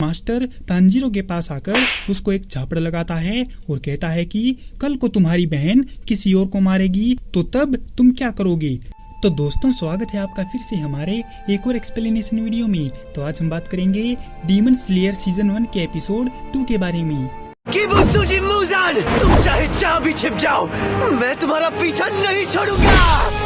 Master Tanjiro के पास आकर उसको एक झापड़ लगाता है और कहता है कि कल को तुम्हारी बहन किसी और को मारेगी तो तब तुम क्या करोगे। तो दोस्तों, स्वागत है आपका फिर से हमारे एक और एक्सप्लेनेशन वीडियो में। तो आज हम बात करेंगे डीमन स्लेयर सीजन 1 के एपिसोड 2 के बारे में। किबुत्सुजी मुज़ान, तुम चाहे जहाँ भी छिप जाओ, मैं तुम्हारा पीछा नहीं छोड़ूंगा।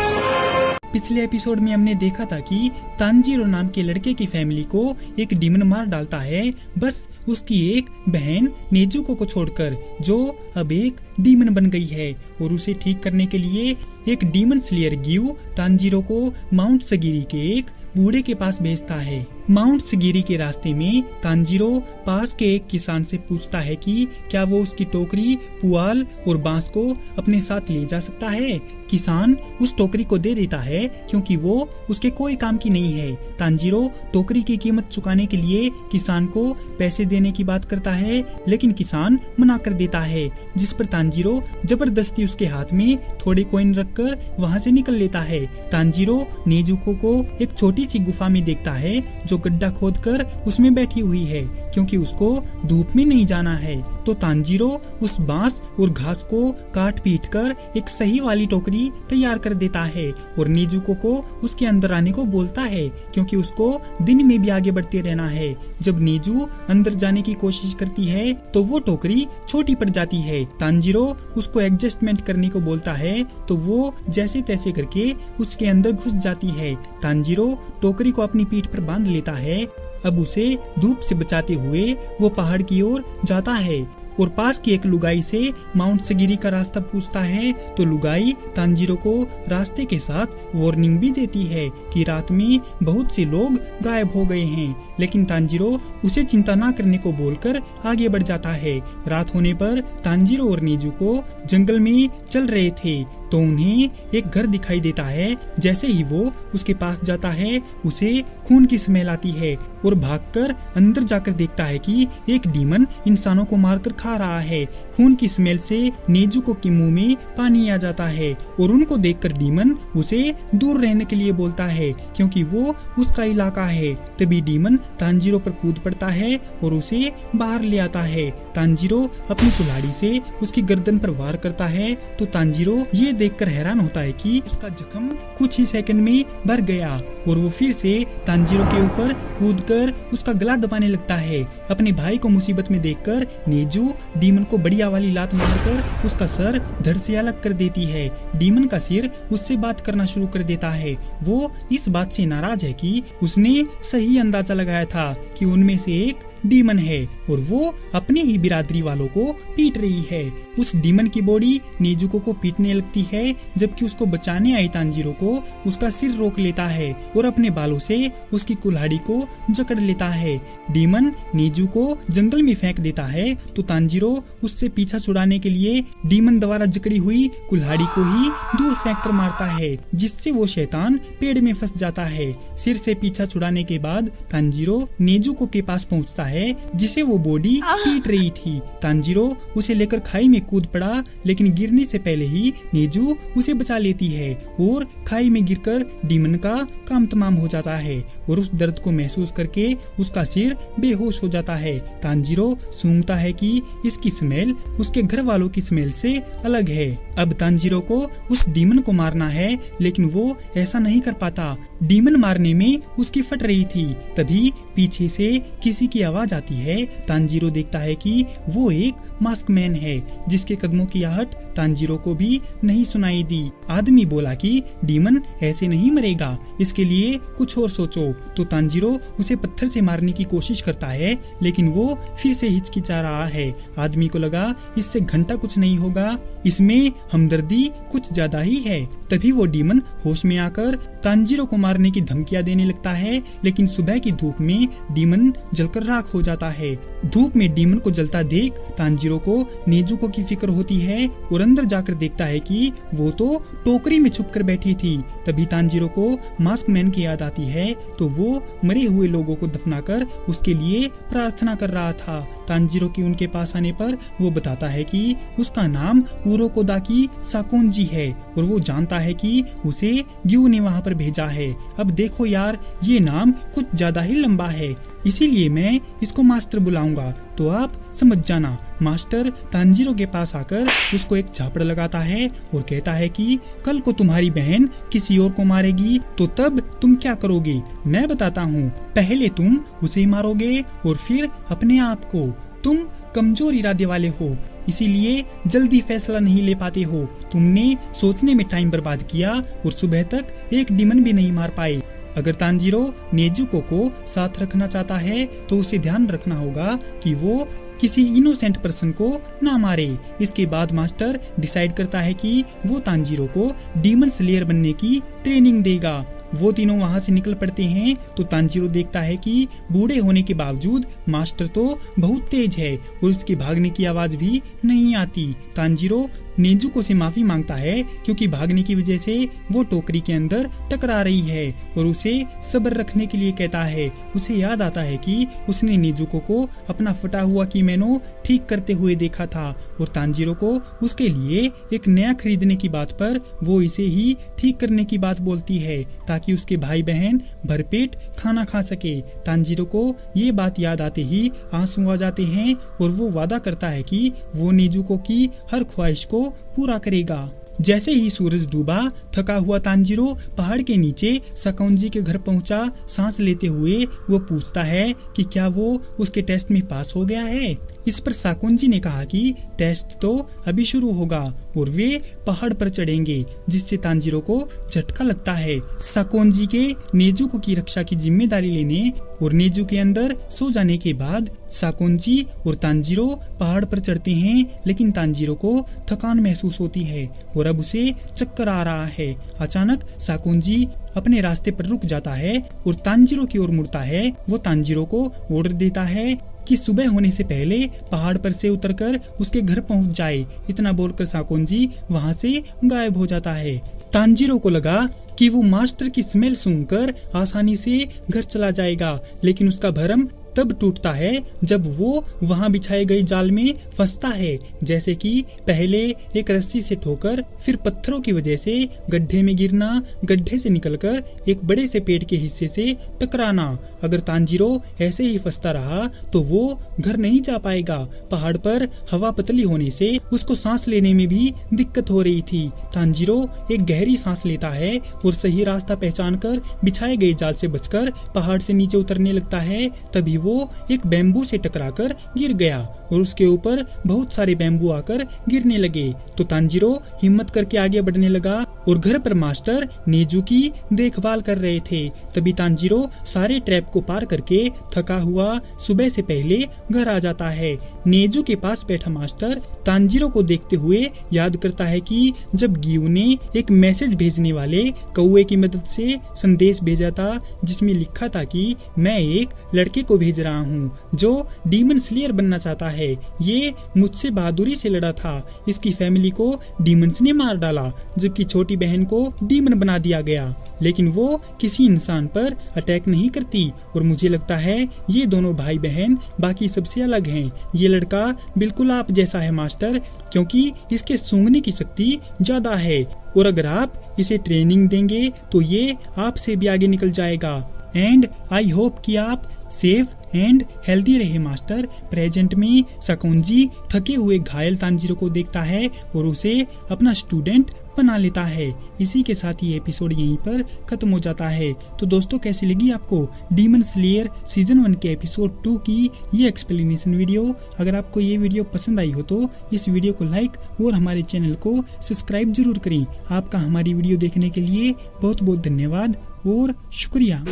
पिछले एपिसोड में हमने देखा था कि तांजीरो नाम के लड़के की फैमिली को एक डीमन मार डालता है, बस उसकी एक बहन नेजुको को छोड़कर, जो अब एक डीमन बन गई है। और उसे ठीक करने के लिए एक डीमन स्लेयर ग्यू तांजीरो को माउंट सगिरी के एक बूढ़े के पास भेजता है। माउंट सगिरी के रास्ते में तांजीरो पास के एक किसान से पूछता है कि क्या वो उसकी टोकरी, पुआल और बांस को अपने साथ ले जा सकता है। किसान उस टोकरी को दे देता है क्योंकि वो उसके कोई काम की नहीं है। तांजीरो टोकरी की कीमत चुकाने के लिए किसान को पैसे देने की बात करता है, लेकिन किसान मना कर देता है, जिस पर तांजीरो जबरदस्ती उसके हाथ में थोड़े कॉइन रखकर वहां से निकल लेता है। तांजीरो नेजुको को एक छोटी सी गुफा में देखता है जो गड्ढा खोदकर उसमें बैठी हुई है, क्योंकि उसको धूप में नहीं जाना है। तो तांजीरो उस बांस और घास को काट पीट कर एक सही वाली टोकरी तैयार कर देता है और नेजुको को उसके अंदर आने को बोलता है, क्योंकि उसको दिन में भी आगे बढ़ते रहना है। जब नेजू अंदर जाने की कोशिश करती है तो वो टोकरी छोटी पड़ जाती है। तांजीरो उसको एडजस्टमेंट करने को बोलता है तो वो जैसे तैसे करके उसके अंदर घुस जाती है। तांजीरो टोकरी को अपनी पीठ पर बांध लेता है। अब उसे धूप से बचाते हुए वो पहाड़ की ओर जाता है और पास की एक लुगाई से माउंट सगिरी का रास्ता पूछता है। तो लुगाई तांजीरो को रास्ते के साथ वार्निंग भी देती है कि रात में बहुत से लोग गायब हो गए हैं, लेकिन तांजीरो उसे चिंता ना करने को बोलकर आगे बढ़ जाता है। रात होने पर तांजीरो और नेजुको जंगल में चल रहे थे तो उन्हें एक घर दिखाई देता है। जैसे ही वो उसके पास जाता है उसे खून की स्मेल आती है और भागकर अंदर जाकर देखता है कि एक डीमन इंसानों को मारकर खा रहा है। खून की स्मेल से नेजुको के मुंह में पानी आ जाता है और उनको देखकर डीमन उसे दूर रहने के लिए बोलता है, क्योंकि वो उसका इलाका है। तभी डीमन तांजीरो पर कूद पड़ता है और उसे बाहर ले आता है। तांजीरो अपनी कुल्हाड़ी से उसकी गर्दन पर वार करता है तो तांजीरो ये देखकर हैरान होता है कि उसका जख्म कुछ ही सेकंड में भर गया और वो फिर से तांजीरो के ऊपर कूदकर उसका गला दबाने लगता है। अपने भाई को मुसीबत में देखकर नेजू डीमन को बढ़िया वाली लात मारकर उसका सर धड़ से अलग कर देती है। डीमन का सिर उससे बात करना शुरू कर देता है। वो इस बात से नाराज है कि उसने सही अंदाजा लगाया था कि उनमें से एक डीमन है और वो अपनी ही बिरादरी वालों को पीट रही है। उस डीमन की बॉडी नेजुको को पीटने लगती है, जबकि उसको बचाने आई तांजीरो को उसका सिर रोक लेता है और अपने बालों से उसकी कुल्हाड़ी को जकड़ लेता है। डीमन नेजू को जंगल में फेंक देता है तो तांजीरो उससे पीछा छुड़ाने के लिए डीमन द्वारा जकड़ी हुई कुल्हाड़ी को ही दूर फेंक कर मारता है, जिससे वो शैतान पेड़ में फंस जाता है। सिर से पीछा छुड़ाने के बाद तांजीरो नेजुको के पास पहुँचता है जिसे वो बॉडी पीट रही थी। तांजीरो उसे लेकर खाई में कूद पड़ा, लेकिन गिरने से पहले ही नेजू उसे बचा लेती है और खाई में गिरकर डीमन का काम तमाम हो जाता है और उस दर्द को महसूस करके उसका सिर बेहोश हो जाता है। तांजीरो सूंघता है कि इसकी स्मेल उसके घर वालों की स्मेल से अलग है। अब तांजीरो को उस डीमन को मारना है, लेकिन वो ऐसा नहीं कर पाता। डीमन मारने में उसकी फट रही थी। तभी पीछे से किसी की आवाज आती है। तांजीरो देखता है कि वो एक मास्क मैन है, जिसके कदमों की आहट तांजीरो को भी नहीं सुनाई दी। आदमी बोला कि डीमन ऐसे नहीं मरेगा, इसके लिए कुछ और सोचो। तो तांजीरो उसे पत्थर से मारने की कोशिश करता है, लेकिन वो फिर से हिचकिचा रहा है। आदमी को लगा इससे घंटा कुछ नहीं होगा, इसमें हमदर्दी कुछ ज्यादा ही है। तभी वो डीमन होश में आकर तांजीरो को मारने की धमकियां देने लगता है, लेकिन सुबह की धूप में डीमन जलकर राख हो जाता है। धूप में डीमन को जलता देख तांजीरो को नेजुको की फिक्र होती है और अंदर जाकर देखता है कि वो तो टोकरी में छुपकर बैठी थी। तभी तांजीरो को मास्क मैन की याद आती है, तो वो मरे हुए लोगों को दफनाकर उसके लिए प्रार्थना कर रहा था। तांजीरो के उनके पास आने पर वो बताता है कि उसका नाम उरोकोदाकी साकोंजी है और वो जानता है कि उसे ग्यू ने वहाँ पर भेजा है। अब देखो यार, ये नाम कुछ ज्यादा ही लंबा है, इसीलिए मैं इसको मास्टर बुलाऊंगा, तो आप समझ जाना। मास्टर तांजीरो के पास आकर उसको एक झापड़ लगाता है और कहता है कि कल को तुम्हारी बहन किसी और को मारेगी तो तब तुम क्या करोगे? मैं बताता हूँ। पहले तुम उसे मारोगे और फिर अपने आप को। तुम कमजोर इरादे वाले हो, इसीलिए जल्दी फैसला नहीं ले पाते हो। तुमने सोचने में टाइम बर्बाद किया और सुबह तक एक डीमन भी नहीं मार पाए। अगर तांजीरो नेजुको को साथ रखना चाहता है तो उसे ध्यान रखना होगा कि वो किसी इनोसेंट पर्सन को ना मारे। इसके बाद मास्टर डिसाइड करता है कि वो तांजीरो को डीमन स्लेयर बनने की ट्रेनिंग देगा। वो तीनों वहाँ से निकल पड़ते हैं तो तांजीरो देखता है कि बूढ़े होने के बावजूद मास्टर तो बहुत तेज है और उसकी भागने की आवाज भी नहीं आती। तांजीरो नेजुको से माफी मांगता है क्योंकि भागने की वजह से वो टोकरी के अंदर टकरा रही है और उसे सब्र रखने के लिए कहता है। उसे याद आता है कि उसने नेजुको को अपना फटा हुआ कीमोनो ठीक करते हुए देखा था और तांजीरो को उसके लिए एक नया खरीदने की बात पर वो इसे ही ठीक करने की बात बोलती है ताकि उसके भाई बहन भरपेट खाना खा सके। तांजीरो को ये बात याद आते ही आंसू आ जाते हैं और वो वादा करता है कि वो नेजुको की हर ख्वाहिश को पूरा करेगा। जैसे ही सूरज डूबा, थका हुआ तांजीरो पहाड़ के नीचे साकोंजी के घर पहुंचा। सांस लेते हुए वो पूछता है कि क्या वो उसके टेस्ट में पास हो गया है। इस पर साकोंजी ने कहा कि टेस्ट तो अभी शुरू होगा और वे पहाड़ पर चढ़ेंगे, जिससे तांजीरो को झटका लगता है। साकोंजी के नेजुको की रक्षा की जिम्मेदारी लेने और नेजु के अंदर सो जाने के बाद साकोंजी और तांजीरो पहाड़ पर चढ़ते हैं, लेकिन तांजीरो को थकान महसूस होती है और अब उसे चक्कर आ रहा है। अचानक साकोंजी अपने रास्ते पर रुक जाता है और तांजीरो की ओर मुड़ता है। वो तांजीरो को ऑर्डर देता है कि सुबह होने से पहले पहाड़ पर से उतरकर उसके घर पहुंच जाए। इतना बोलकर साकोंजी वहां से गायब हो जाता है। तांजीरो को लगा कि वो मास्टर की स्मेल सूंघकर आसानी से घर चला जाएगा, लेकिन उसका भ्रम तब टूटता है जब वो वहां बिछाए गए जाल में फंसता है। जैसे कि पहले एक रस्सी से ठोकर, फिर पत्थरों की वजह से गड्ढे में गिरना, गड्ढे से निकलकर एक बड़े से पेड़ के हिस्से से टकराना। अगर तांजीरो ऐसे ही फंसता रहा तो वो घर नहीं जा पाएगा। पहाड़ पर हवा पतली होने से उसको सांस लेने में भी दिक्कत हो रही थी। तांजीरो एक गहरी सांस लेता है और सही रास्ता पहचान कर बिछाए गए जाल से बचकर पहाड़ से नीचे उतरने लगता है। तभी वो एक बैम्बू से टकराकर गिर गया और उसके ऊपर बहुत सारे बैम्बू आकर गिरने लगे। तो तांजीरो हिम्मत करके आगे बढ़ने लगा और घर पर मास्टर नेजू की देखभाल कर रहे थे। तभी तांजीरो सारे ट्रैप को पार करके थका हुआ सुबह से पहले घर आ जाता है। नेजू के पास बैठा मास्टर तांजीरो को देखते हुए याद करता है कि जब गियू ने एक मैसेज भेजने वाले कौवे की मदद से संदेश भेजा था, जिसमें लिखा था कि मैं एक लड़के को भेज रहा हूँ जो डीमन स्लेयर बनना चाहता है। ये मुझसे बहादुरी से लड़ा था। इसकी फैमिली को डीमंस ने मार डाला, जबकि छोटी बहन को डीमन बना दिया गया, लेकिन वो किसी इंसान पर अटैक नहीं करती। और मुझे लगता है ये दोनों भाई बहन बाकी सबसे अलग हैं। ये लड़का बिल्कुल आप जैसा है मास्टर, क्योंकि इसके सूंघने की शक्ति ज्यादा है और अगर आप इसे ट्रेनिंग देंगे तो ये आपसे भी आगे निकल जाएगा। एंड आई होप कि आप सेफ एंड हेल्दी रहे मास्टर। प्रेजेंट में साकोंजी थके हुए घायल तांजीरो को देखता है और उसे अपना स्टूडेंट बना लेता है। इसी के साथ ये एपिसोड यहीं पर खत्म हो जाता है। तो दोस्तों, कैसी लगी आपको डीमन स्लेयर सीजन 1 के एपिसोड 2 की ये एक्सप्लेनेशन वीडियो? अगर आपको ये वीडियो पसंद आई हो तो इस वीडियो को लाइक और हमारे चैनल को सब्सक्राइब जरूर करें। आपका हमारी वीडियो देखने के लिए बहुत बहुत धन्यवाद और शुक्रिया।